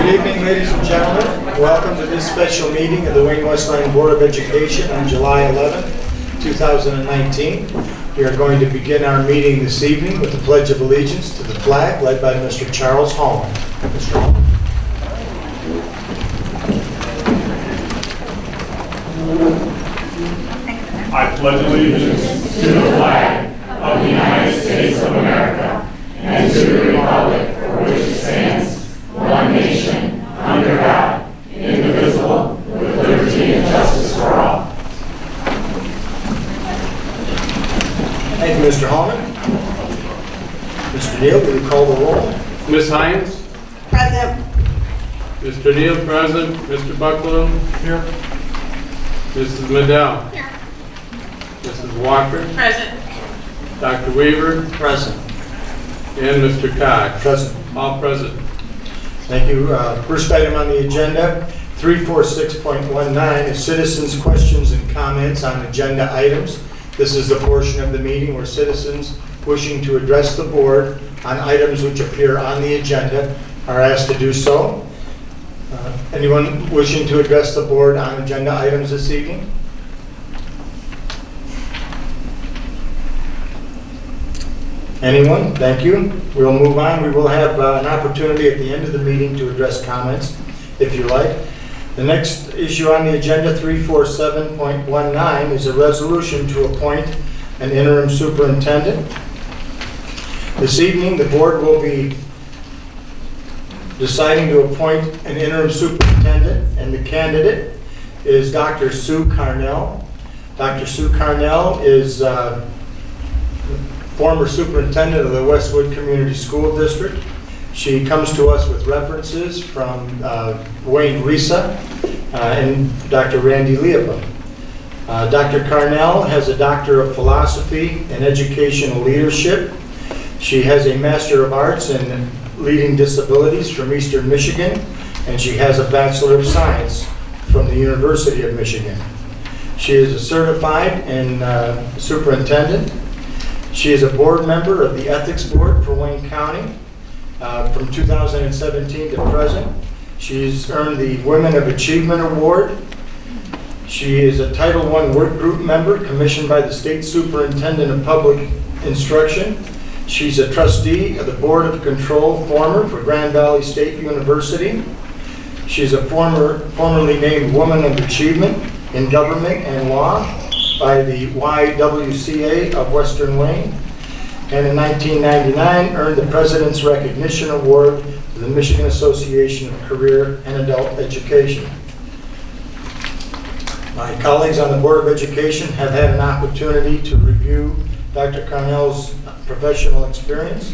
evening, ladies and gentlemen. Welcome to this special meeting of the Wayne Westland Board of Education on July 11, 2019. We are going to begin our meeting this evening with the Pledge of Allegiance to the flag led by Mr. Charles Hallman. Mr. Hallman. I pledge allegiance to the flag of the United States of America and to the republic for which it stands, one nation, under God, indivisible, with liberty and justice for all. Thank you, Mr. Hallman. Mr. Neal, will you call the roll? Ms. Hines? Present. Mr. Neal, present. Mr. Bucklow? Here. Mrs. Medell? Here. Mrs. Walker? Present. Dr. Weaver? Present. And Mr. Cox? Present. All present. Thank you. First item on the agenda, 346.19 is citizens' questions and comments on agenda items. This is the portion of the meeting where citizens wishing to address the board on items which appear on the agenda are asked to do so. Anyone wishing to address the board on agenda items this evening? Anyone? Thank you. We'll move on. We will have an opportunity at the end of the meeting to address comments, if you like. The next issue on the agenda, 347.19, is a resolution to appoint an interim superintendent. This evening, the board will be deciding to appoint an interim superintendent, and the candidate is Dr. Sue Carnell. Dr. Sue Carnell is former superintendent of the Westwood Community School District. She comes to us with references from Wayne Risa and Dr. Randy Leopold. Dr. Carnell has a Doctor of Philosophy and Educational Leadership. She has a Master of Arts in Leading Disabilities from Eastern Michigan, and she has a Bachelor of Science from the University of Michigan. She is a certified and superintendent. She is a board member of the Ethics Board for Wayne County from 2017 to present. She's earned the Women of Achievement Award. She is a Title I work group member commissioned by the State Superintendent of Public Instruction. She's a trustee of the Board of Control former for Grand Valley State University. She's a formerly named Woman of Achievement in Government and Law by the YWCA of Western Wayne, and in 1999 earned the President's Recognition Award to the Michigan Association of Career and Adult Education. My colleagues on the Board of Education have had an opportunity to review Dr. Carnell's professional experience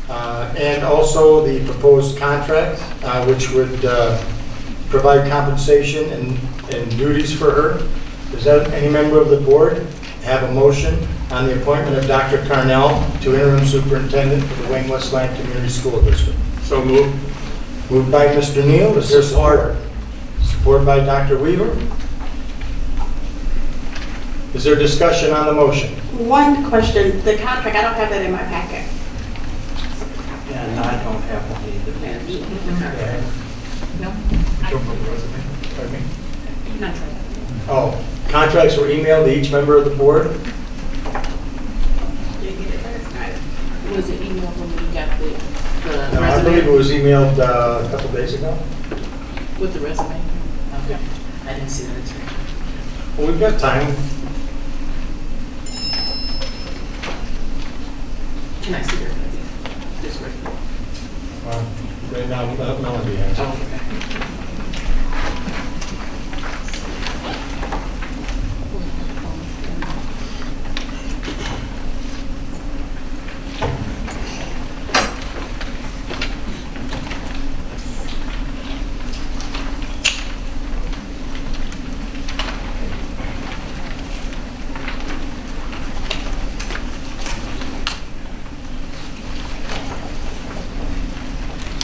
and also the proposed contract, which would provide compensation and duties for her. Does any member of the board have a motion on the appointment of Dr. Carnell to interim superintendent for the Wayne Westland Community School District? So moved. Moved by Mr. Neal. Is there support? Support by Dr. Weaver. Is there discussion on the motion? One question, the contract, I don't have that in my packet. Yeah, and I don't have one either. No? Pardon me? Not sure. Oh, contracts were emailed to each member of the board? Did you get it last night? Was it emailed when we got the No, I believe it resume? was emailed a couple days ago. With the resume? Okay. I didn't see that. It's right. Well, we've got time. Can I see your copy? This right. Right now, Melody has it. Oh, okay.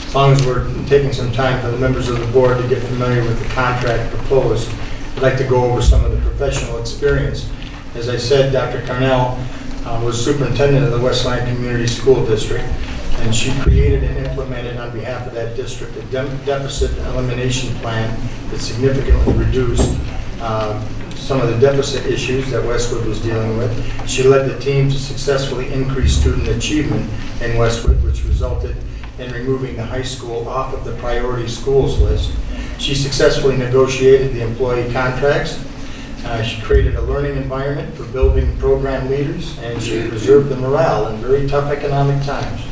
As long as we're taking some time for the members of the board to get familiar with the contract proposed, I'd like to go over some of the professional experience. As I said, Dr. Carnell was superintendent of the Westland Community School District. And she created and implemented on behalf of that district a deficit elimination plan that significantly reduced some of the deficit issues that Westwood was dealing with. She led the team to successfully increase student achievement in Westwood, which resulted in removing the high school off of the priority schools list. She successfully negotiated the employee contracts. She created a learning environment for building program leaders, and she preserved the morale in very tough economic times.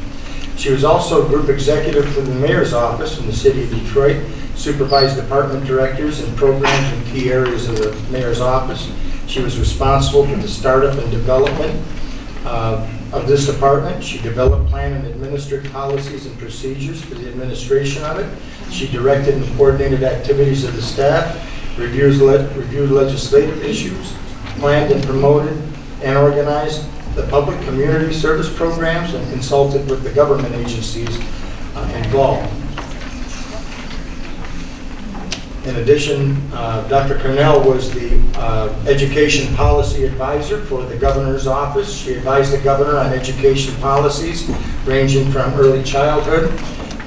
She was also group executive for the mayor's office in the city of Detroit, supervised department directors and programs in key areas of the mayor's office. She was responsible for the startup and development of this department. She developed, planned, and administered policies and procedures for the administration of it. She directed and coordinated activities of the staff, reviewed legislative issues, planned and promoted and organized the public community service programs, and consulted with the government agencies involved. In addition, Dr. Cornell was the education policy advisor for the governor's office. She advised the governor on education policies ranging from early childhood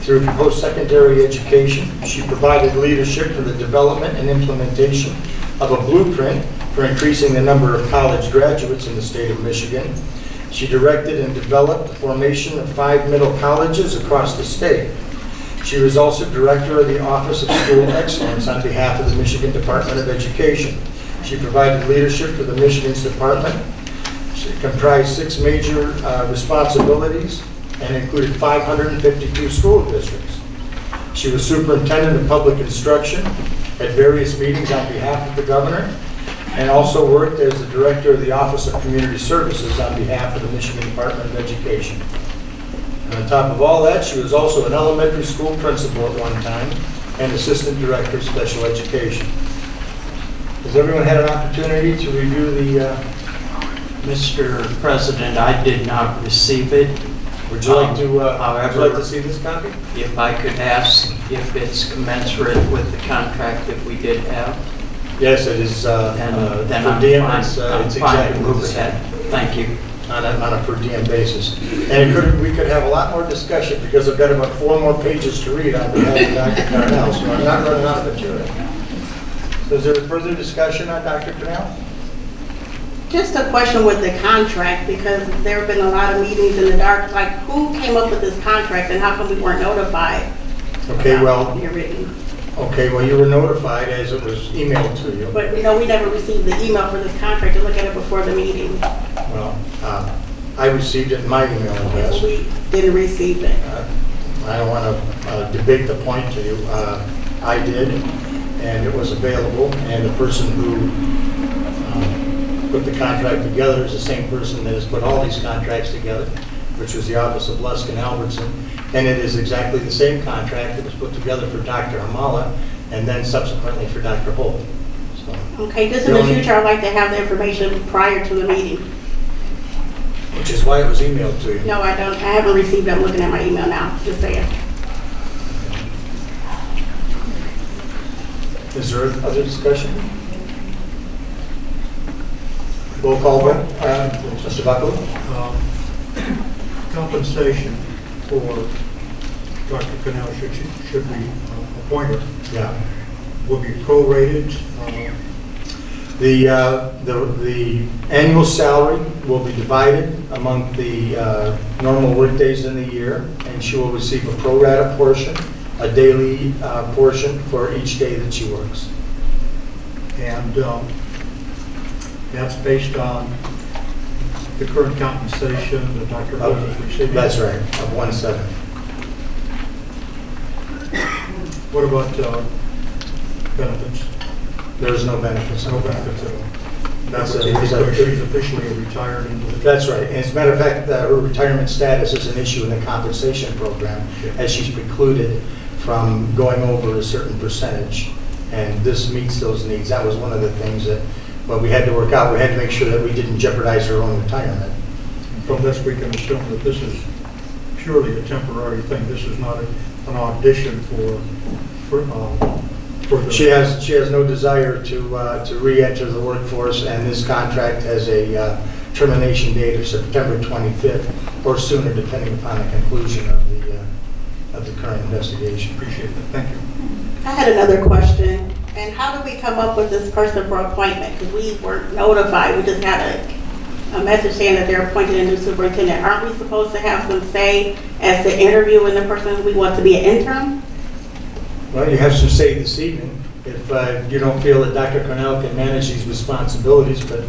through post-secondary education. She provided leadership for the development and implementation of a blueprint for increasing the number of college graduates in the state of Michigan. She directed and developed the formation of 5 middle colleges across the state. She was also director of the Office of School Excellence on behalf of the Michigan Department of Education. She provided leadership for the Michigan's department. She comprised 6 major responsibilities and included 552 school districts. She was superintendent of public instruction at various meetings on behalf of the governor, and also worked as the director of the Office of Community Services on behalf of the Michigan Department of Education. And on top of all that, she was also an elementary school principal at one time and assistant director of special education. Has everyone had an opportunity to review the, Mr. President, I did not receive it. would you like to, However, would you like to see this copy? If I could ask if it's commensurate with the contract that we did have, Yes, it is, then per I'm diem, fine. it's I'm fine to exactly move the same. ahead. Thank you. On a per diem basis. And we could have a lot more discussion because I've got about 4 more pages to read on behalf of Dr. Cornell, so I'm not running out of material. So is there further discussion on Dr. Cornell? Just a question with the contract, because there have been a lot of meetings in the dark, like who came up with this contract and how come we weren't notified? Okay, about well, your written? okay, well, you were notified as it was emailed to you. But we never received the email for this contract to look at it before the meeting. Well, I received it in my email address. We didn't receive it. I don't want to debate the point to you. I did, and it was available, and the person who put the contract together is the same person that has put all these contracts together, which was the Office of Luskin Albertson, and it is exactly the same contract that was put together for Dr. Hamala and then subsequently for Dr. Holt. So, Okay, just in the future, I'd like to have the information prior to the meeting. which is why it was emailed to you. No, I don't. I haven't received it. I'm looking at my email now, just saying. Is there other discussion? Roll call vote. Mr. Buckley? Compensation for Dr. Cornell, should we appoint her, Yeah. will be prorated. The annual salary will be divided among the normal workdays in the year, and she will receive a pro rata portion, a daily portion for each day that she works. And that's based on the current compensation that Dr. Holt is receiving. That's right, of 1/7. What about benefits? There is no benefits. No benefits at all. That's Because she's officially retired into the... That's right. And as a matter of fact, her retirement status is an issue in the compensation program, as she's precluded from going over a certain percentage. And this meets those needs. That was one of the things that, well, we had to work out. We had to make sure that we didn't jeopardize her own retirement. From this, we can assume that this is purely a temporary thing. This is not an audition for the... She has no desire to re-enter the workforce, and this contract has a termination date of September 25th or sooner, depending upon the conclusion of the current investigation. Appreciate that, thank you. I had another question. And how did we come up with this person for appointment? Because we weren't notified. We just had a message saying that they're appointing a new superintendent. Aren't we supposed to have some say as to interviewing the person we want to be an interim? Well, you have some say this evening if you don't feel that Dr. Cornell can manage these responsibilities, but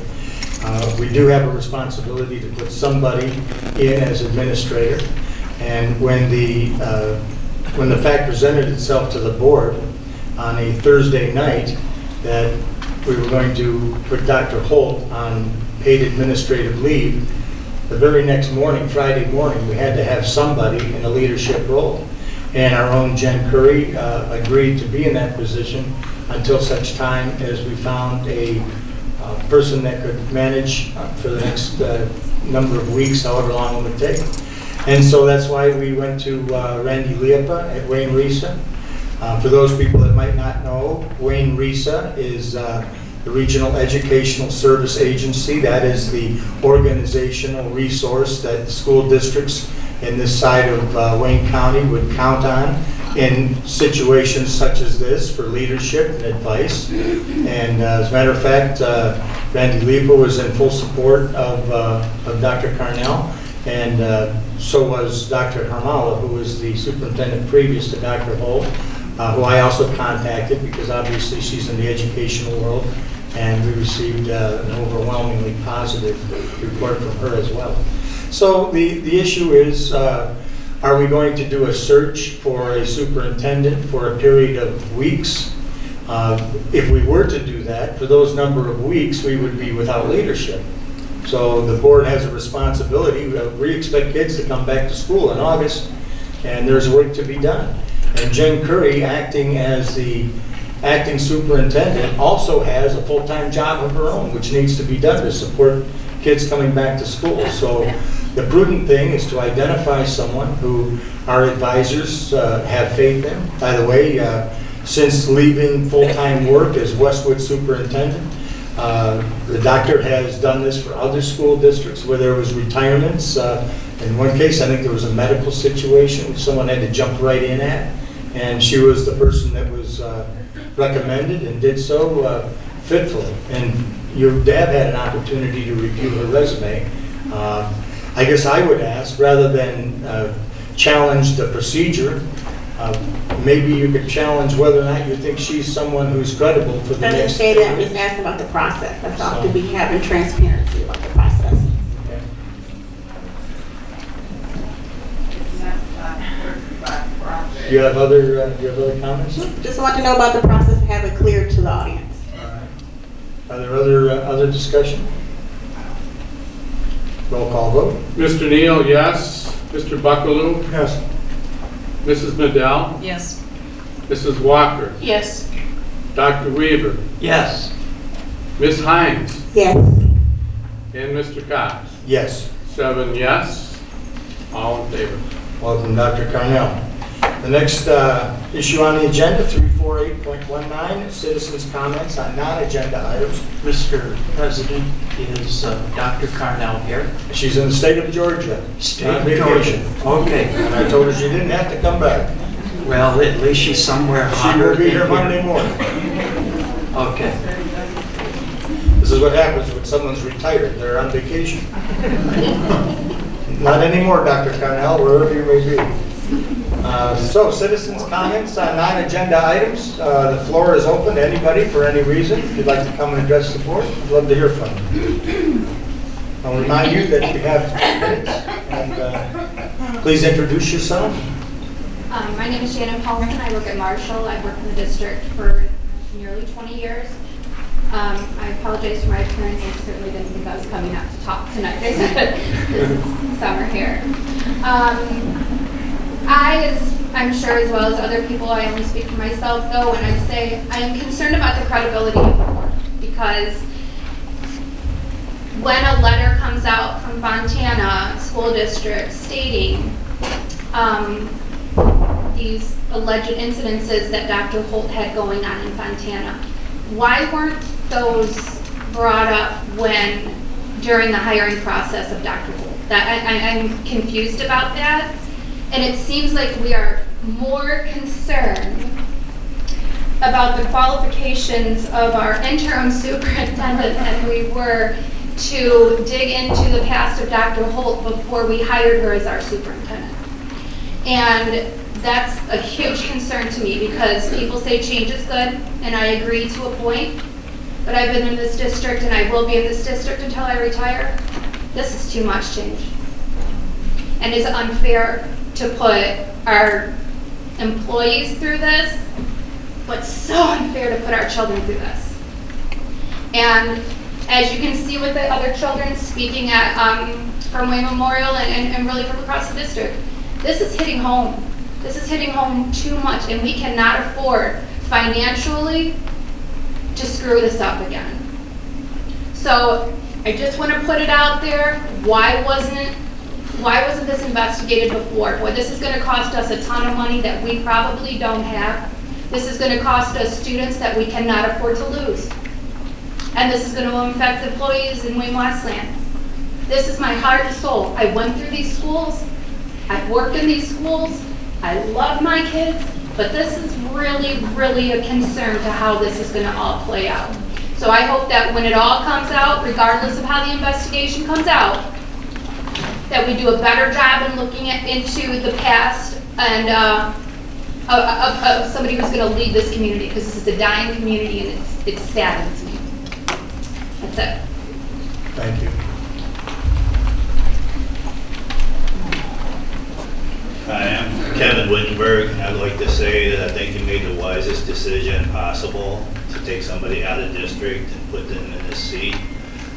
we do have a responsibility to put somebody in as administrator. And when the fact presented itself to the board on a Thursday night that we were going to put Dr. Holt on paid administrative leave, the very next morning, Friday morning, we had to have somebody in a leadership role. And our own Jen Curry agreed to be in that position until such time as we found a person that could manage for the next number of weeks, however long it would take. And so that's why we went to Randy Liepa at Wayne Risa. For those people that might not know, Wayne Risa is the Regional Educational Service Agency. That is the organizational resource that the school districts in this side of Wayne County would count on in situations such as this for leadership and advice. And as a matter of fact, Randy Liepa was in full support of Dr. Cornell, and so was Dr. Harmala, who was the superintendent previous to Dr. Holt, who I also contacted because obviously she's in the educational world, and we received an overwhelmingly positive report from her as well. So the issue is, are we going to do a search for a superintendent for a period of weeks? If we were to do that, for those number of weeks, we would be without leadership. So the board has a responsibility. We expect kids to come back to school in August, and there's work to be done. And Jen Curry, acting as the acting superintendent, also has a full-time job of her own, which needs to be done to support kids coming back to school. So the prudent thing is to identify someone who our advisors have faith in. By the way, since leaving full-time work as Westwood superintendent, the doctor has done this for other school districts where there was retirements. In one case, I think there was a medical situation someone had to jump right in at, and she was the person that was recommended and did so fitfully. And you have had an opportunity to review her resume. I guess I would ask, rather than challenge the procedure, maybe you could challenge whether or not you think she's someone who's credible for the Doesn't next. say that, just ask about the process. That's all, to be having transparency about the process. Okay. Do you have other comments? Just want to know about the process and have it clear to the audience. Are there other discussion? Roll call vote. Mr. Neal, yes. Mr. Buckaloo? Yes. Mrs. Madell? Yes. Mrs. Walker? Yes. Dr. Weaver? Yes. Ms. Hines? Yes. And Mr. Cox? Yes. 7 yes. All in favor. Welcome, Dr. Cornell. The next issue on the agenda, 348.19, citizens' comments on non-agenda items. Mr. President, is Dr. Cornell here? She's in the state of Georgia. State on of vacation. Georgia. Okay. And I told her she didn't have to come back. Well, at least she's somewhere She hotter will be than here Monday here. morning. Okay. This is what happens when someone's retired. They're on vacation. Not anymore, Dr. Cornell, wherever you may be. So, citizens' comments on non-agenda items. The floor is open to anybody for any reason. If you'd like to come and address the board, I'd love to hear from you. I'll remind you that you have 10 minutes, and please introduce yourself. My name is Shannon Paulson. I work at Marshall. I've worked in the district for nearly 20 years. I apologize for my appearance. I certainly didn't think I was coming out to talk tonight. I said this is summer here. I'm sure as well as other people, I only speak for myself though, when I say I am concerned about the credibility of the board, because when a letter comes out from Fontana School District stating these alleged incidences that Dr. Holt had going on in Fontana, why weren't those brought up during the hiring process of Dr. Holt? I'm confused about that. And it seems like we are more concerned about the qualifications of our interim superintendent than we were to dig into the past of Dr. Holt before we hired her as our superintendent. And that's a huge concern to me because people say change is good, and I agree to a point, but I've been in this district and I will be in this district until I retire. This is too much change. And it's unfair to put our employees through this, but so unfair to put our children through this. And as you can see with the other children speaking at from Wayne Memorial and really from across the district, this is hitting home. This is hitting home too much, and we cannot afford financially to screw this up again. So I just want to put it out there. Why wasn't this investigated before? Boy, this is going to cost us a ton of money that we probably don't have. This is going to cost us students that we cannot afford to lose. And this is going to affect employees in Wayne Westland. This is my heart and soul. I went through these schools. I've worked in these schools. I love my kids, but this is really, really a concern to how this is going to all play out. So I hope that when it all comes out, regardless of how the investigation comes out, that we do a better job in looking into the past and of somebody who's going to lead this community, because this is a dying community and it saddens me. That's it. Thank you. I am Kevin Wittenberg, and I'd like to say that I think you made the wisest decision possible to take somebody out of district and put them in a seat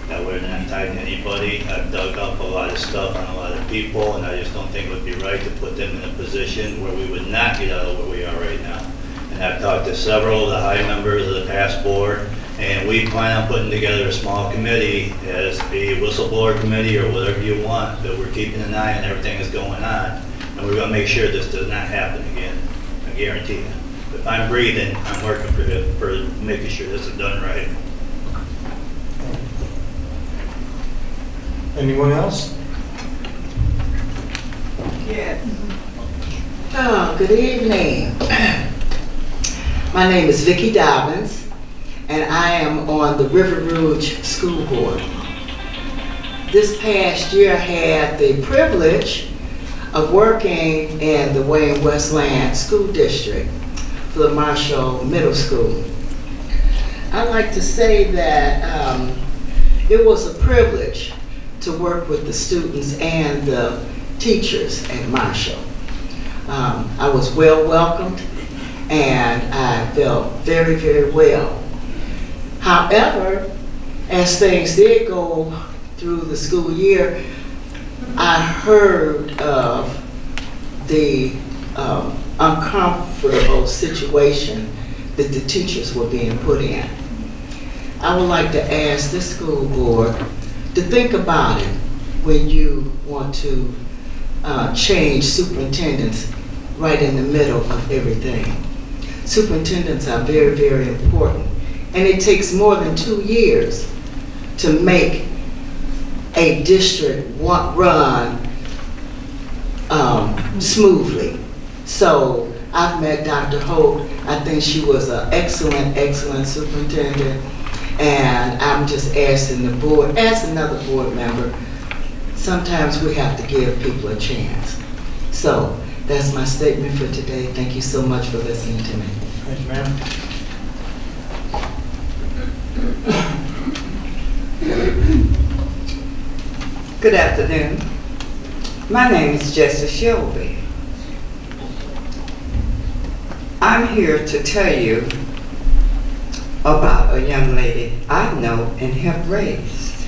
that we're not tied to anybody. I've dug up a lot of stuff on a lot of people, and I just don't think it would be right to put them in a position where we would not get out of where we are right now. And I've talked to several of the high members of the past board, and we plan on putting together a small committee as a whistleblower committee or whatever you want, but we're keeping an eye on everything that's going on. And we're going to make sure this does not happen again. I guarantee you. If I'm breathing, I'm working for making sure this is done right. Anyone else? Yes. Oh, good evening. My name is Vicki Dobbins, and I am on the River Rouge School Board. This past year I had the privilege of working in the Wayne Westland School District for the Marshall Middle School. I'd like to say that it was a privilege to work with the students and the teachers at Marshall. I was well welcomed and I felt very, very well. However, as things did go through the school year, I heard of the uncomfortable situation that the teachers were being put in. I would like to ask this school board to think about it when you want to change superintendents right in the middle of everything. Superintendents are very, very important, and it takes more than 2 years to make a district run smoothly. So I've met Dr. Holt. I think she was an excellent, excellent superintendent. And I'm just asking the board, as another board member, sometimes we have to give people a chance. So that's my statement for today. Thank you so much for listening to me. Thank you, ma'am. Good afternoon. My name is Jessica Shelby. I'm here to tell you about a young lady I know and have raised.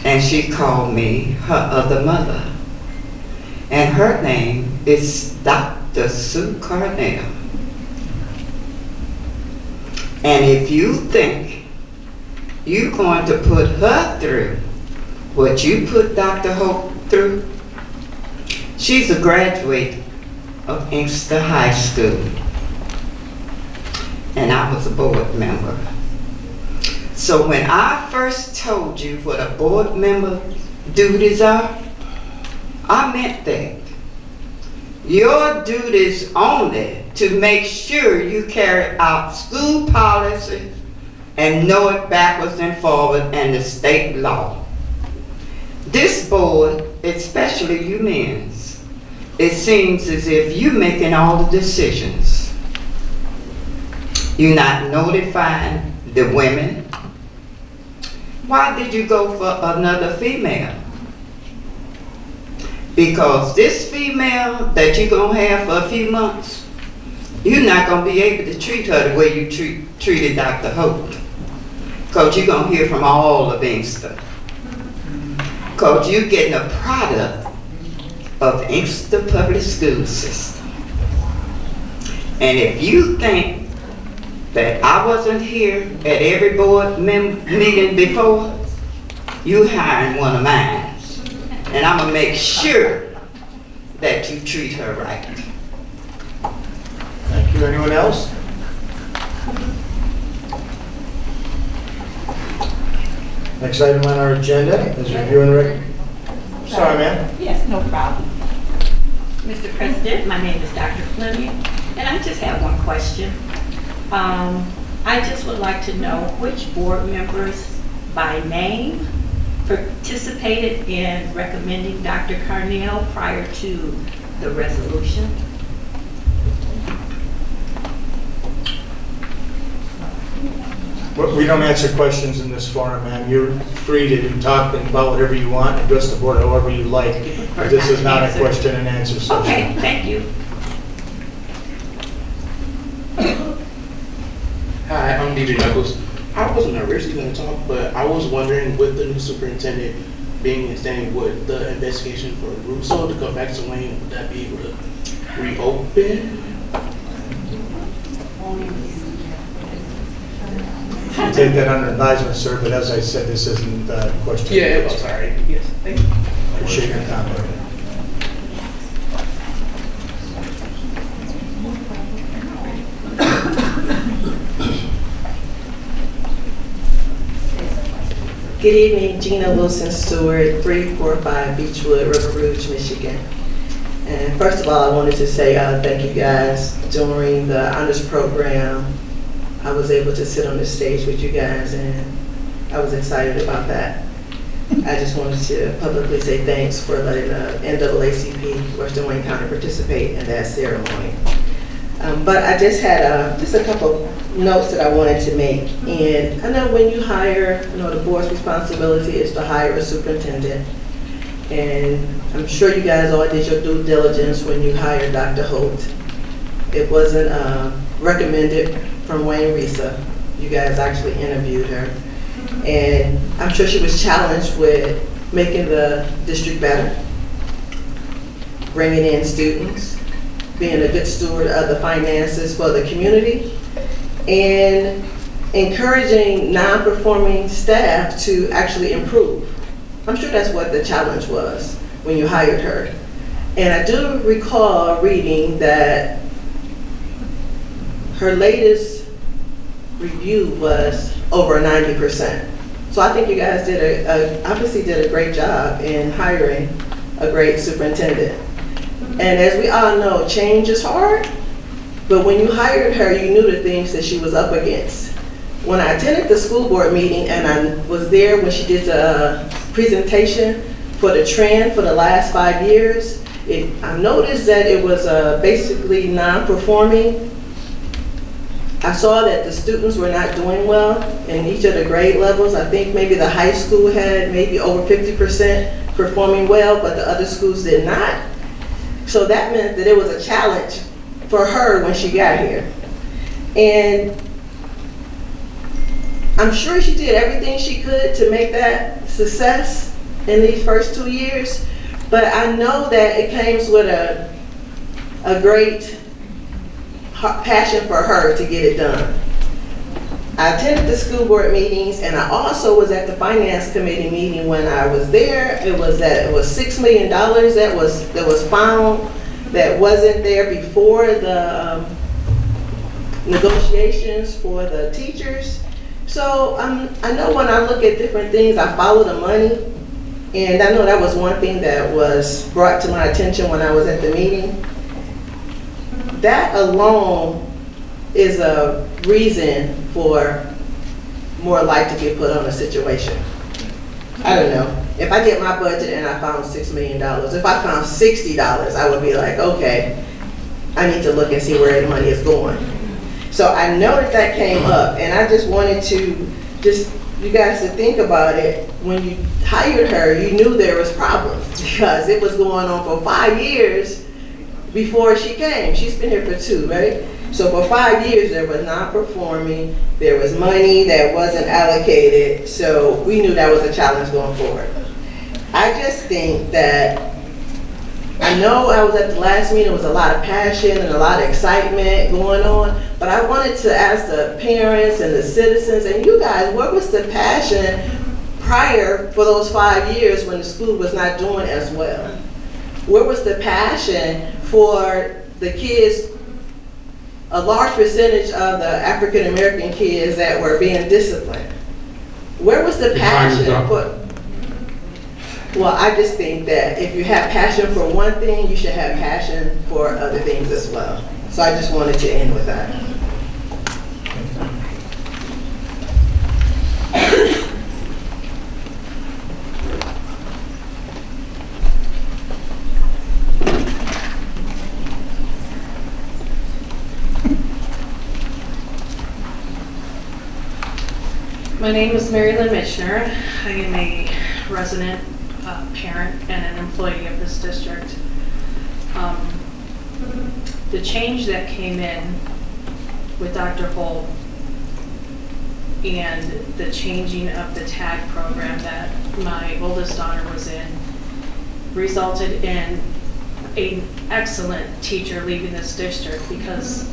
And she called me her other mother. And her name is Dr. Sue Carnell. And if you think you're going to put her through what you put Dr. Holt through, she's a graduate of Inkster High School. And I was a board member. So when I first told you what a board member duties are? I meant that. Your duties only to make sure you carry out school policy and know it backwards and forward and the state law. This board, especially you men's, it seems as if you're making all the decisions. You're not notifying the women. Why did you go for another female? Because this female that you're going to have for a few months, you're not going to be able to treat her the way you treated Dr. Holt. Because you're going to hear from all of Inkster. Because you're getting a product of Inkster Public School System. And if you think that I wasn't here at every board meeting before, you hiring one of mine. And I'm gonna make sure that you treat her right. Thank you. Anyone else? Next item on our agenda is review and Sorry, ma'am. Yes, no problem. Mr. President, my name is Dr. Fleming, and I just have one question. I just would like to know which board members by name participated in recommending Dr. Carnell prior to the resolution. We don't answer questions in this forum, ma'am. You're free to talk about whatever you want, address the board however you like. But this is not a question and answer session. Okay, thank you. Hi, I'm DJ Knuckles. I wasn't originally going to talk, but I was wondering, with the new superintendent being in standing, would the investigation for Russo to come back to Wayne, would that be able to reopen? I'll take that under advisement, sir, but as I said, this isn't a question. Yeah, I'm sorry. Yes, thank you. Appreciate your comment. Good evening, Gina Wilson Stewart, 345 Beechwood, River Rouge, Michigan. And first of all, I wanted to say thank you guys. During the honors program, I was able to sit on the stage with you guys, and I was excited about that. I just wanted to publicly say thanks for letting the NAACP, Western Wayne County, participate in that ceremony. But I just had just a couple notes that I wanted to make. And I know when you hire, the board's responsibility is to hire a superintendent. And I'm sure you guys all did your due diligence when you hired Dr. Holt. It wasn't recommended from Wayne Risa. You guys actually interviewed her. And I'm sure she was challenged with making the district better, bringing in students, being a good steward of the finances for the community, and encouraging non-performing staff to actually improve. I'm sure that's what the challenge was when you hired her. And I do recall reading that her latest review was over 90%. So I think you guys obviously did a great job in hiring a great superintendent. And as we all know, change is hard, but when you hired her, you knew the things that she was up against. When I attended the school board meeting and I was there when she did the presentation for the trend for the last 5 years, I noticed that it was basically non-performing. I saw that the students were not doing well in each of the grade levels. I think maybe the high school had maybe over 50% performing well, but the other schools did not. So that meant that it was a challenge for her when she got here. And I'm sure she did everything she could to make that success in these first 2 years, but I know that it comes with a great passion for her to get it done. I attended the school board meetings, and I also was at the finance committee meeting. When I was there, it was $6 million that was found that wasn't there before the negotiations for the teachers. So I know when I look at different things, I follow the money. And I know that was one thing that was brought to my attention when I was at the meeting. That alone is a reason for more light to be put on a situation. I don't know. If I get my budget and I found $6 million, if I found $60, I would be like, okay, I need to look and see where the money is going. So I know that that came up, and I just wanted to you guys to think about it. When you hired her, you knew there was problems because it was going on for 5 years before she came. She's been here for 2, right? So for 5 years, there was non-performing, there was money that wasn't allocated, so we knew that was a challenge going forward. I just think that, I know I was at the last meeting, there was a lot of passion and a lot of excitement going on, but I wanted to ask the parents and the citizens and you guys, what was the passion prior for those 5 years when the school was not doing as well? Where was the passion for the kids, a large percentage of the African American kids that were being disciplined? Where was the passion for? Well, I just think that if you have passion for one thing, you should have passion for other things as well. So I just wanted to end with that. My name is Mary Lynn Michener. I am a resident, parent, and an employee of this district. The change that came in with Dr. Holt and the changing of the TAG program that my oldest daughter was in resulted in an excellent teacher leaving this district because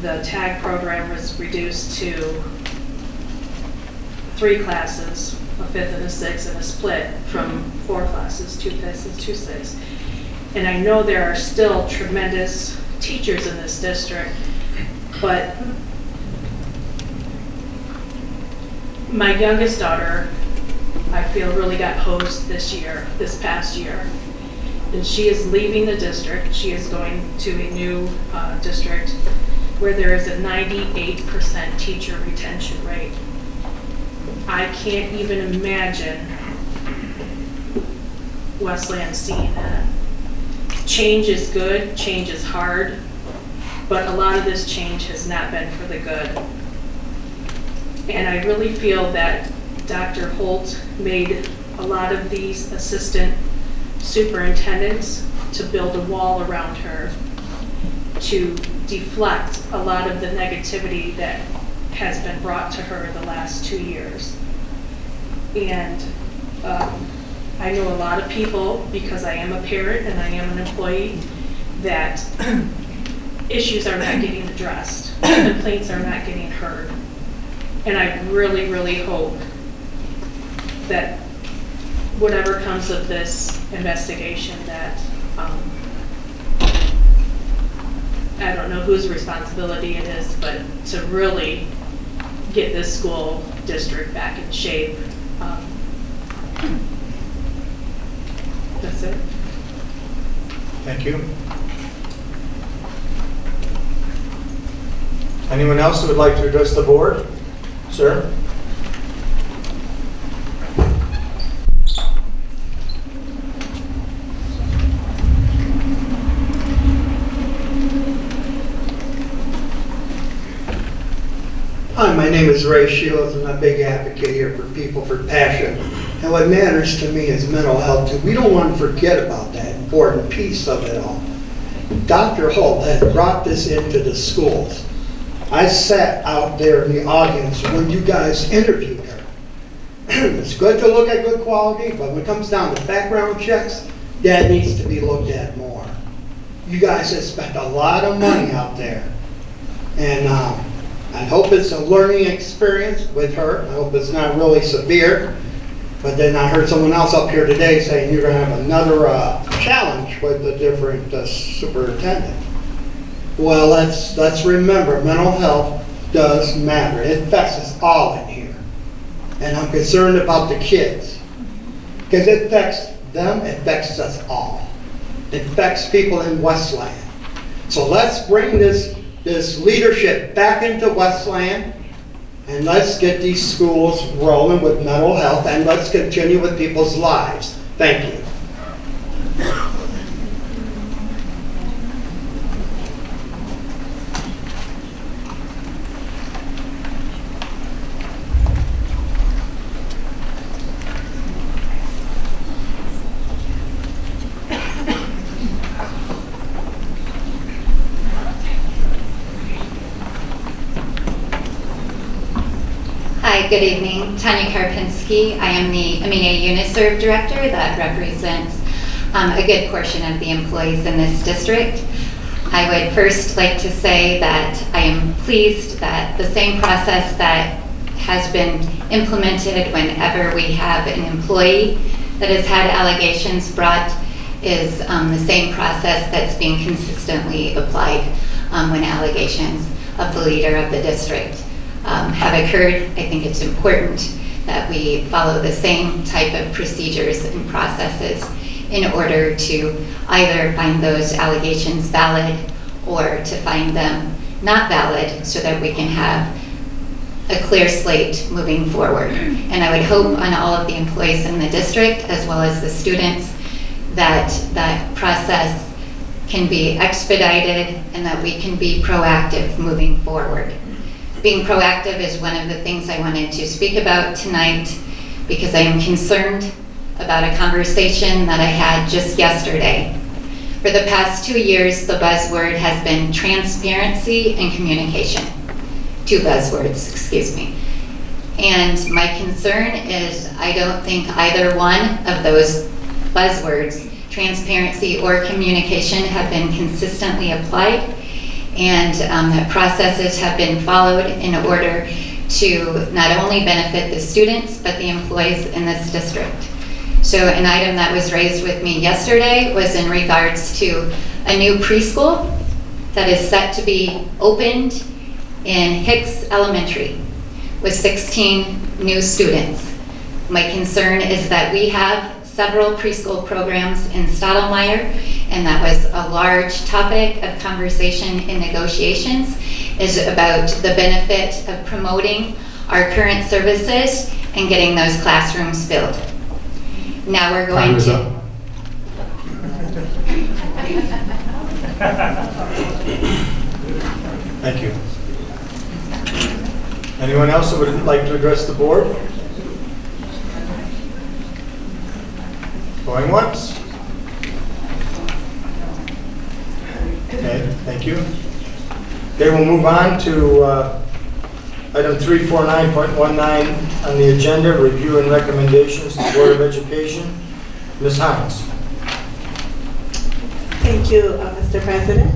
the TAG program was reduced to 3 classes, a 5th and a 6th, and a split from 4 classes, 2 5ths and 2 6ths. And I know there are still tremendous teachers in this district, but my youngest daughter, I feel, really got hosed this past year. And she is leaving the district. She is going to a new district where there is a 98% teacher retention rate. I can't even imagine Westland seeing that. Change is good, change is hard, but a lot of this change has not been for the good. And I really feel that Dr. Holt made a lot of these assistant superintendents to build a wall around her to deflect a lot of the negativity that has been brought to her the last 2 years. And I know a lot of people, because I am a parent and I am an employee, that issues are not getting addressed, complaints are not getting heard. And I really, really hope that whatever comes of this investigation, that I don't know whose responsibility it is, but to really get this school district back in shape. That's it. Thank you. Anyone else who would like to address the board? Sir? Hi, my name is Ray Shields, and I'm a big advocate here for people for passion. And what matters to me is mental health too. We don't want to forget about that important piece of it all. Dr. Holt has brought this into the schools. I sat out there in the audience when you guys interviewed her. It's good to look at good quality, but when it comes down to background checks, that needs to be looked at more. You guys have spent a lot of money out there. And I hope it's a learning experience with her. I hope it's not really severe. But then I heard someone else up here today saying you're going to have another challenge with a different superintendent. Well, let's remember, mental health does matter. It affects us all in here. And I'm concerned about the kids. Because it affects them, it affects us all. It affects people in Westland. So let's bring this leadership back into Westland, and let's get these schools rolling with mental health, and let's continue with people's lives. Thank you. Hi, good evening. Tanya Karpinski. I am the MEA Uniserve Director that represents a good portion of the employees in this district. I would first like to say that I am pleased that the same process that has been implemented whenever we have an employee that has had allegations brought is the same process that's being consistently applied when allegations of the leader of the district have occurred. I think it's important that we follow the same type of procedures and processes in order to either find those allegations valid or to find them not valid so that we can have a clear slate moving forward. And I would hope on all of the employees in the district as well as the students that that process can be expedited and that we can be proactive moving forward. Being proactive is one of the things I wanted to speak about tonight because I am concerned about a conversation that I had just yesterday. For the past 2 years, the buzzword has been transparency and communication. 2 buzzwords, excuse me. And my concern is I don't think either one of those buzzwords, transparency or communication, have been consistently applied, and that processes have been followed in order to not only benefit the students, but the employees in this district. So an item that was raised with me yesterday was in regards to a new preschool that is set to be opened in Hicks Elementary with 16 new students. My concern is that we have several preschool programs in Stottlemyre, and that was a large topic of conversation in negotiations, is about the benefit of promoting our current services and getting those classrooms filled. Now we're going to... Thank you. Anyone else that would like to address the board? Going once? Okay, thank you. Okay, we'll move on to item 349.19 on the agenda, review and recommendations to the Board of Education. Ms. Hines. Thank you, Mr. President.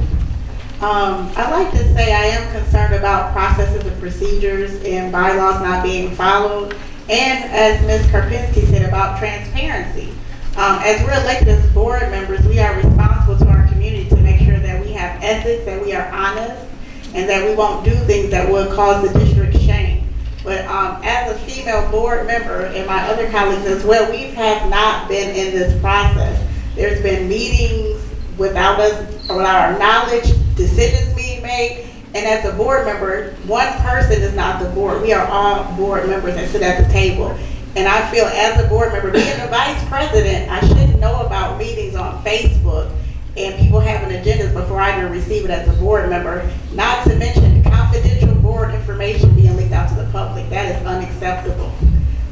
I'd like to say I am concerned about processes and procedures and bylaws not being followed, and as Ms. Karpinski said, about transparency. As we're elected as board members, we are responsible to our community to make sure that we have ethics, that we are honest, and that we won't do things that would cause the district shame. But as a female board member and my other colleagues as well, we have not been in this process. There's been meetings without us, without our knowledge, decisions being made, and as a board member, one person is not the board. We are all board members that sit at the table. And I feel as a board member, being the vice president, I should know about meetings on Facebook and people having agendas before I even receive it as a board member, not to mention confidential board information being leaked out to the public. That is unacceptable.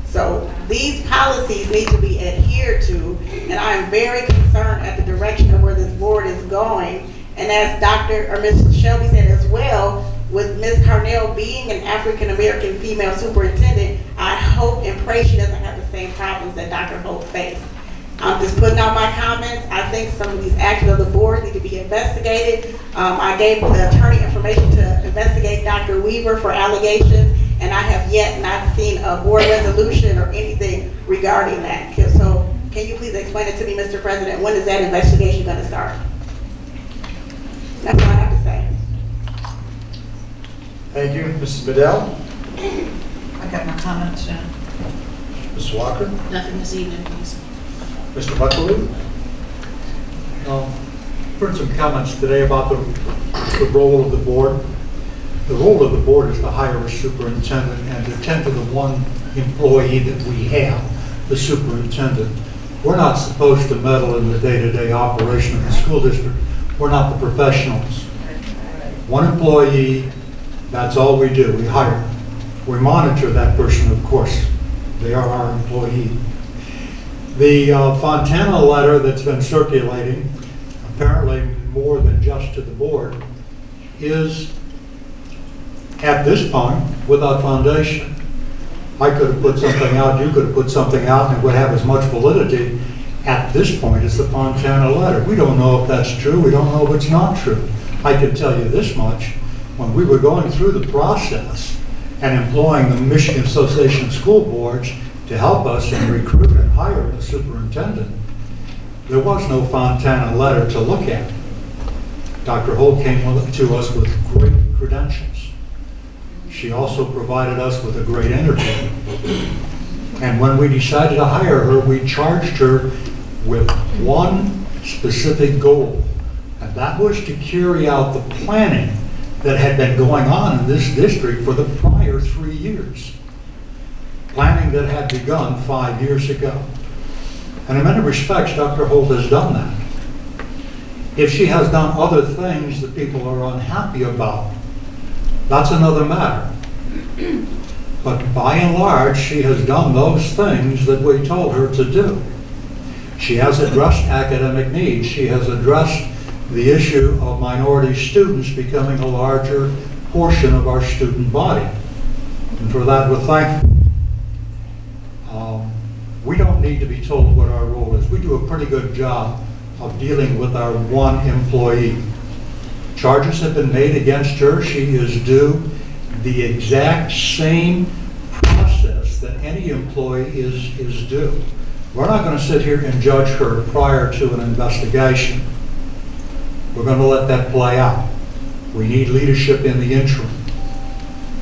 So these policies need to be adhered to, and I am very concerned at the direction of where this board is going. And as Dr. or Ms. Shelby said as well, with Ms. Carnell being an African-American female superintendent, I hope and pray she doesn't have the same problems that Dr. Hope faced. I'm just putting out my comments. I think some of these actions of the board need to be investigated. I gave the attorney information to investigate Dr. Weaver for allegations, and I have yet not seen a board resolution or anything regarding that. So can you please explain it to me, Mr. President? When is that investigation going to start? That's all I have to say. Thank you. Mrs. Bedell? I got my comments, Jen. Ms. Walker? Nothing this evening, please. Mr. Buckley? Heard some comments today about the role of the board. The role of the board is to hire a superintendent and to tend to the one employee that we have, the superintendent. We're not supposed to meddle in the day-to-day operation of the school district. We're not the professionals. One employee, that's all we do. We hire. We monitor that person, of course. They are our employee. The Fontana letter that's been circulating, apparently more than just to the board, is at this point without foundation. I could have put something out, you could have put something out, and it would have as much validity at this point as the Fontana letter. We don't know if that's true, we don't know if it's not true. I can tell you this much, when we were going through the process and employing the Michigan Association of School Boards to help us and recruit and hire a superintendent, there was no Fontana letter to look at. Dr. Holt came to us with great credentials. She also provided us with a great interview. And when we decided to hire her, we charged her with one specific goal, and that was to carry out the planning that had been going on in this district for the prior 3 years. Planning that had begun 5 years ago. And in many respects, Dr. Holt has done that. If she has done other things that people are unhappy about, that's another matter. But by and large, she has done those things that we told her to do. She has addressed academic needs. She has addressed the issue of minority students becoming a larger portion of our student body. And for that, we're thankful. We don't need to be told what our role is. We do a pretty good job of dealing with our one employee. Charges have been made against her. She is due the exact same process that any employee is due. We're not going to sit here and judge her prior to an investigation. We're going to let that play out. We need leadership in the interim.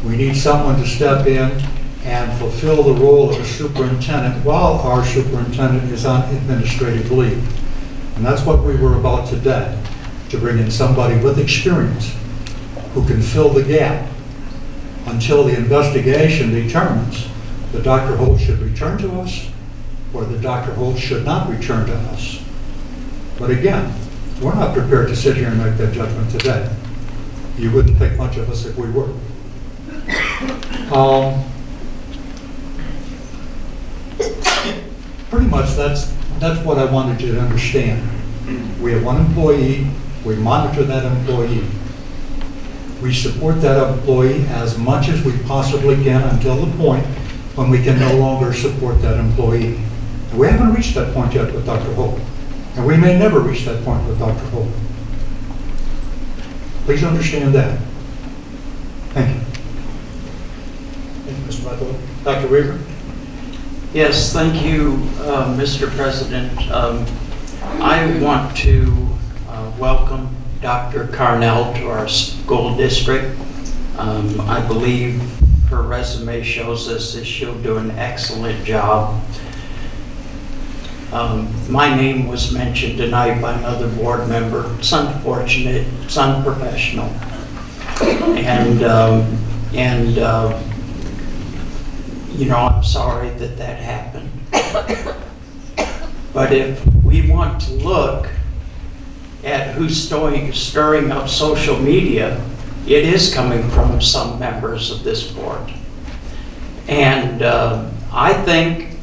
We need someone to step in and fulfill the role of a superintendent while our superintendent is on administrative leave. And that's what we were about today, to bring in somebody with experience who can fill the gap until the investigation determines that Dr. Holt should return to us or that Dr. Holt should not return to us. But again, we're not prepared to sit here and make that judgment today. You wouldn't think much of us if we were. Pretty much that's what I wanted you to understand. We have one employee, we monitor that employee. We support that employee as much as we possibly can until the point when we can no longer support that employee. And we haven't reached that point yet with Dr. Holt. And we may never reach that point with Dr. Holt. Please understand that. Thank you. Thank you, Mr. Buckley. Dr. Weaver? Yes, thank you, Mr. President. I want to welcome Dr. Carnell to our school district. I believe her resume shows us that she'll do an excellent job. My name was mentioned tonight by another board member. It's unfortunate, it's unprofessional. You know, I'm sorry that that happened. But if we want to look at who's stirring up social media, it is coming from some members of this board. And I think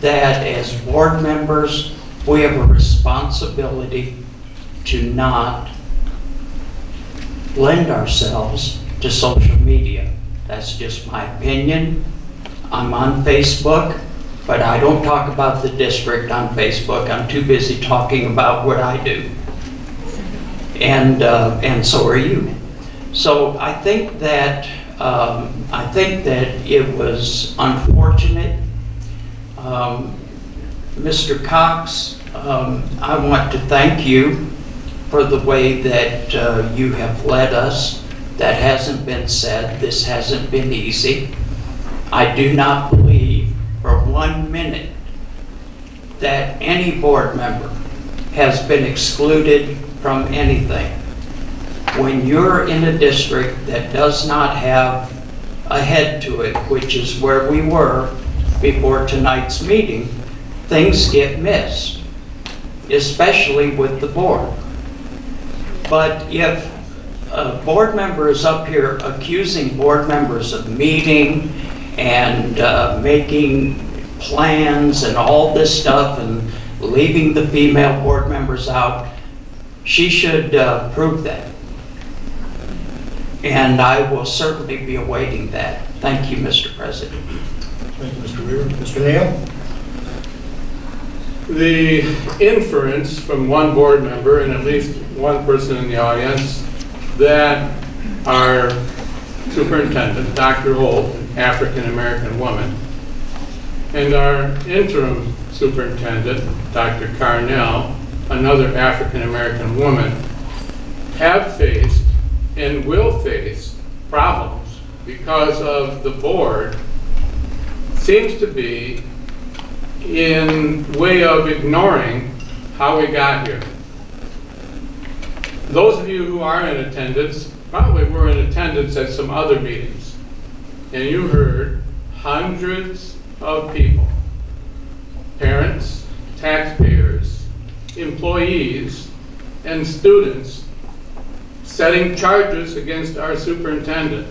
that as board members, we have a responsibility to not lend ourselves to social media. That's just my opinion. I'm on Facebook, but I don't talk about the district on Facebook. I'm too busy talking about what I do. And so are you. So I think that it was unfortunate. Mr. Cox, I want to thank you for the way that you have led us. That hasn't been said. This hasn't been easy. I do not believe for 1 minute that any board member has been excluded from anything. When you're in a district that does not have a head to it, which is where we were before tonight's meeting, things get missed, especially with the board. But if a board member is up here accusing board members of meeting and making plans and all this stuff and leaving the female board members out, she should prove that. And I will certainly be awaiting that. Thank you, Mr. President. Thank you, Mr. Weaver. Mr. Neal? The inference from one board member and at least one person in the audience that our superintendent, Dr. Holt, an African-American woman, and our interim superintendent, Dr. Carnell, another African-American woman, have faced and will face problems because of the board seems to be in way of ignoring how we got here. Those of you who are in attendance probably were in attendance at some other meetings, and you heard hundreds of people, parents, taxpayers, employees, and students setting charges against our superintendent.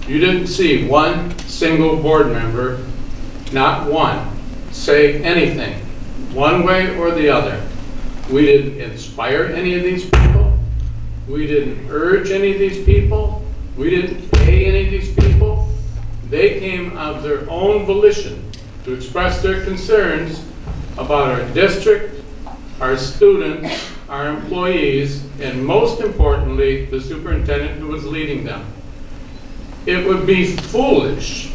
You didn't see one single board member, not one, say anything, one way or the other. We didn't inspire any of these people. We didn't urge any of these people. We didn't pay any of these people. They came of their own volition to express their concerns about our district, our students, our employees, and most importantly, the superintendent who was leading them. It would be foolish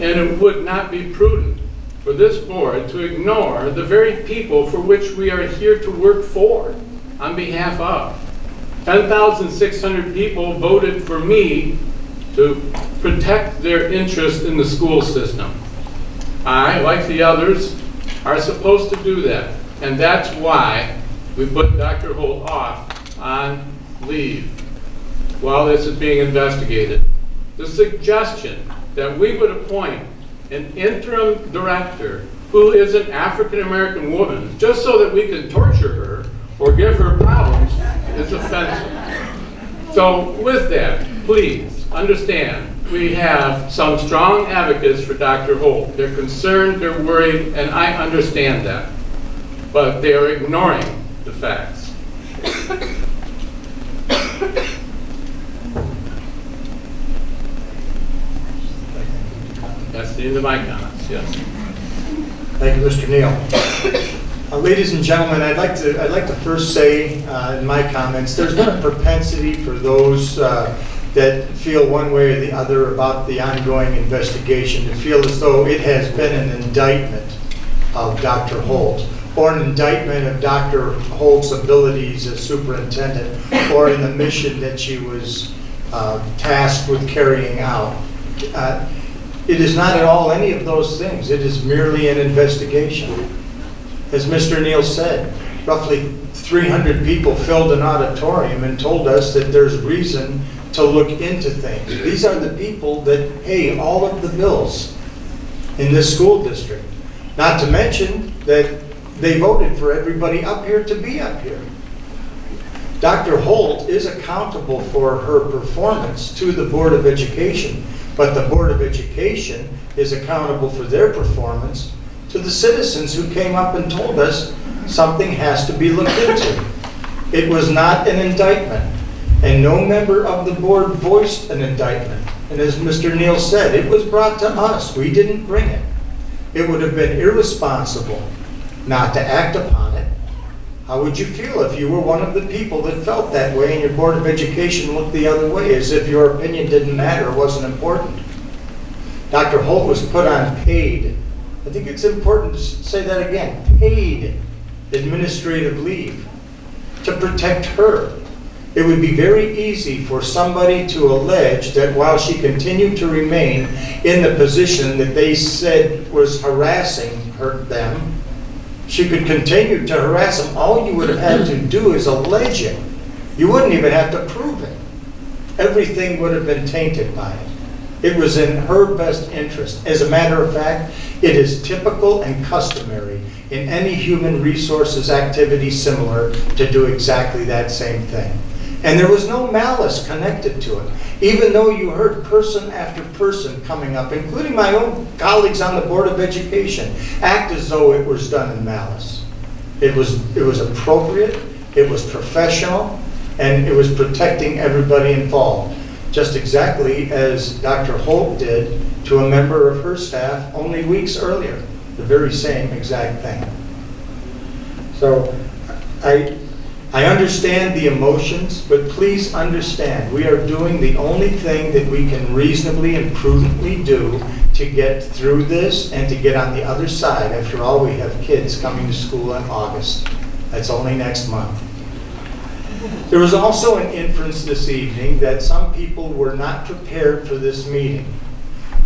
and it would not be prudent for this board to ignore the very people for which we are here to work for, on behalf of. 10,600 people voted for me to protect their interest in the school system. I, like the others, are supposed to do that. And that's why we put Dr. Holt off on leave while this is being investigated. The suggestion that we would appoint an interim director who is an African-American woman just so that we can torture her or give her problems is offensive. So with that, please understand, we have some strong advocates for Dr. Holt. They're concerned, they're worried, and I understand that. But they are ignoring the facts. That's the end of my comments, yes. Thank you, Mr. Neal. Ladies and gentlemen, I'd like to first say in my comments, there's been a propensity for those that feel one way or the other about the ongoing investigation to feel as though it has been an indictment of Dr. Holt, or an indictment of Dr. Holt's abilities as superintendent, or in the mission that she was tasked with carrying out. It is not at all any of those things. It is merely an investigation. As Mr. Neal said, roughly 300 people filled an auditorium and told us that there's reason to look into things. These are the people that pay all of the bills in this school district. Not to mention that they voted for everybody up here to be up here. Dr. Holt is accountable for her performance to the Board of Education, but the Board of Education is accountable for their performance to the citizens who came up and told us something has to be looked into. It was not an indictment, and no member of the board voiced an indictment. And as Mr. Neal said, it was brought to us. We didn't bring it. It would have been irresponsible not to act upon it. How would you feel if you were one of the people that felt that way and your Board of Education looked the other way, as if your opinion didn't matter or wasn't important? Dr. Holt was put on paid, I think it's important to say that again, paid administrative leave to protect her. It would be very easy for somebody to allege that while she continued to remain in the position that they said was harassing them, She could continue to harass him. All you would have had to do is allege it. You wouldn't even have to prove it. Everything would have been tainted by it. It was in her best interest. As a matter of fact, it is typical and customary in any human resources activity similar to do exactly that same thing. And there was no malice connected to it, even though you heard person after person coming up, including my own colleagues on the Board of Education, act as though it was done in malice. It was appropriate, it was professional, and it was protecting everybody involved, just exactly as Dr. Holt did to a member of her staff only weeks earlier, the very same exact thing. So I understand the emotions, but please understand, we are doing the only thing that we can reasonably and prudently do to get through this and to get on the other side. After all, we have kids coming to school in August. That's only next month. There was also an inference this evening that some people were not prepared for this meeting.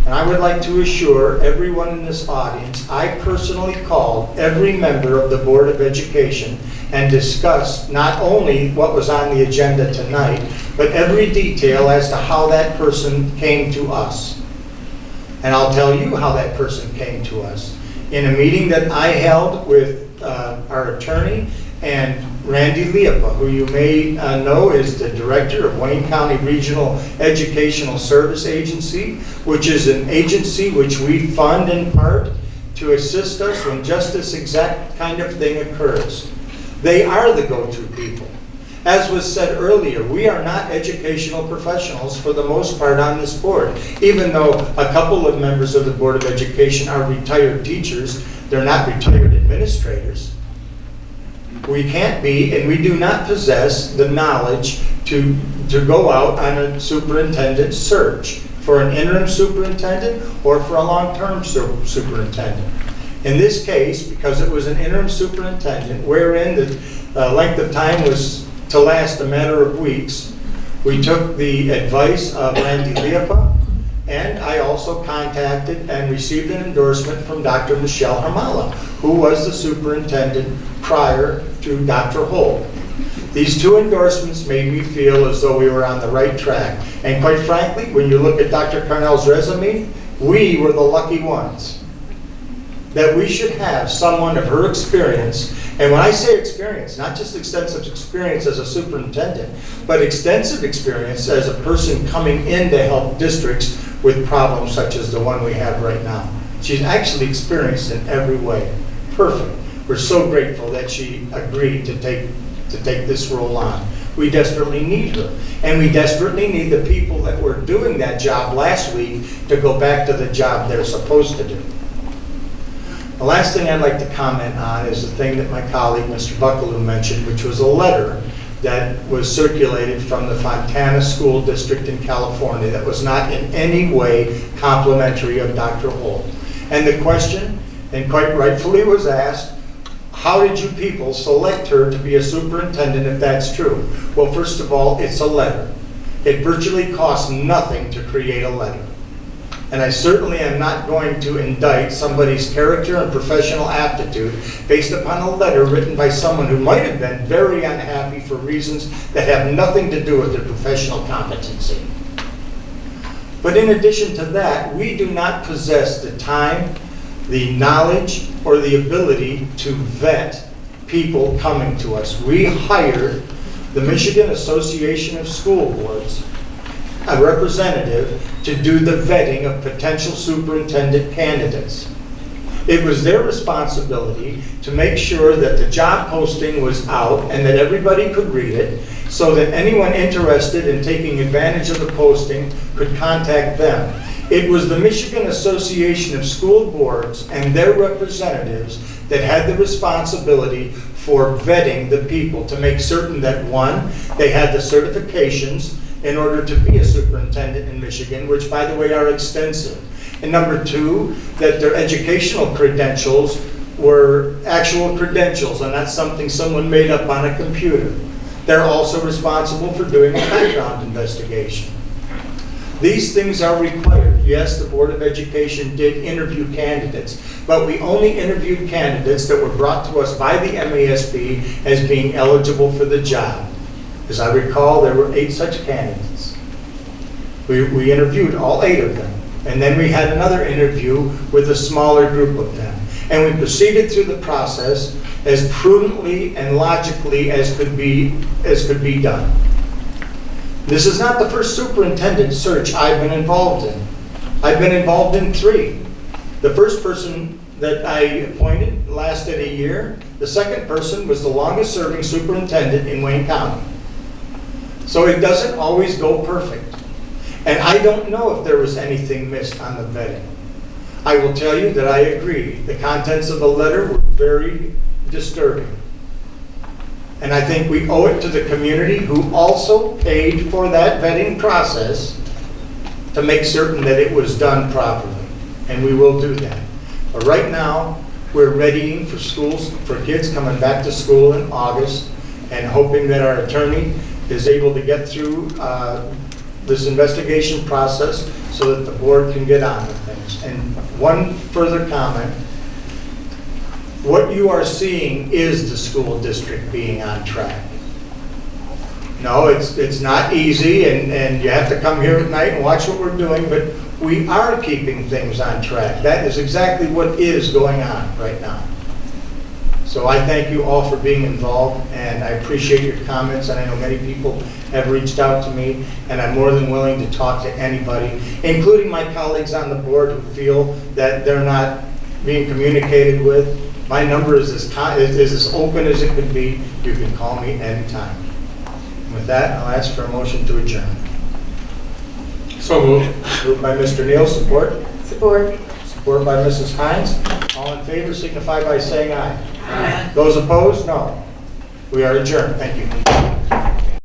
And I would like to assure everyone in this audience, I personally called every member of the Board of Education and discussed not only what was on the agenda tonight, but every detail as to how that person came to us. And I'll tell you how that person came to us. In a meeting that I held with our attorney and Randy Liepa, who you may know is the director of Wayne County Regional Educational Service Agency, which is an agency which we fund in part to assist us when just this exact kind of thing occurs. They are the go-to people. As was said earlier, we are not educational professionals for the most part on this board. Even though a couple of members of the Board of Education are retired teachers, they're not retired administrators. We can't be, and we do not possess the knowledge to go out on a superintendent search for an interim superintendent or for a long-term superintendent. In this case, because it was an interim superintendent, wherein the length of time was to last a matter of weeks, we took the advice of Randy Liepa, and I also contacted and received an endorsement from Dr. Michelle Hermala, who was the superintendent prior to Dr. Holt. These two endorsements made me feel as though we were on the right track. And quite frankly, when you look at Dr. Carnell's resume, we were the lucky ones. That we should have someone of her experience, and when I say experience, not just extensive experience as a superintendent, but extensive experience as a person coming in to help districts with problems such as the one we have right now. She's actually experienced in every way. Perfect. We're so grateful that she agreed to take this role on. We desperately need her. And we desperately need the people that were doing that job last week to go back to the job they're supposed to do. The last thing I'd like to comment on is the thing that my colleague, Mr. Buckaloo, mentioned, which was a letter that was circulated from the Fontana School District in California that was not in any way complimentary of Dr. Holt. And the question, and quite rightfully was asked, how did you people select her to be a superintendent if that's true? Well, first of all, it's a letter. It virtually costs nothing to create a letter. And I certainly am not going to indict somebody's character and professional aptitude based upon a letter written by someone who might have been very unhappy for reasons that have nothing to do with their professional competency. But in addition to that, we do not possess the time, the knowledge, or the ability to vet people coming to us. We hired the Michigan Association of School Boards, a representative, to do the vetting of potential superintendent candidates. It was their responsibility to make sure that the job posting was out and that everybody could read it, so that anyone interested in taking advantage of the posting could contact them. It was the Michigan Association of School Boards and their representatives that had the responsibility for vetting the people to make certain that, one, they had the certifications in order to be a superintendent in Michigan, which, by the way, are extensive. And number two, that their educational credentials were actual credentials and not something someone made up on a computer. They're also responsible for doing a background investigation. These things are required. Yes, the Board of Education did interview candidates, but we only interviewed candidates that were brought to us by the MASB as being eligible for the job. As I recall, there were 8 such candidates. We interviewed all 8 of them, and then we had another interview with a smaller group of them. And we proceeded through the process as prudently and logically as could be done. This is not the first superintendent search I've been involved in. I've been involved in 3. The first person that I appointed lasted a year. The second person was the longest serving superintendent in Wayne County. So it doesn't always go perfect. And I don't know if there was anything missed on the vetting. I will tell you that I agree. The contents of the letter were very disturbing. And I think we owe it to the community who also paid for that vetting process to make certain that it was done properly. And we will do that. But right now, we're readying for schools, for kids coming back to school in August, and hoping that our attorney is able to get through this investigation process so that the board can get on with things. And one further comment. What you are seeing is the school district being on track. No, it's not easy, and you have to come here at night and watch what we're doing, but we are keeping things on track. That is exactly what is going on right now. So I thank you all for being involved, and I appreciate your comments, and I know many people have reached out to me, and I'm more than willing to talk to anybody, including my colleagues on the board who feel that they're not being communicated with. My number is as open as it could be. You can call me anytime. And with that, I'll ask for a motion to adjourn. So moved. Moved by Mr. Neal, support? Support. Support by Mrs. Hines. All in favor signify by saying aye. Aye. Those opposed, no. We are adjourned. Thank you.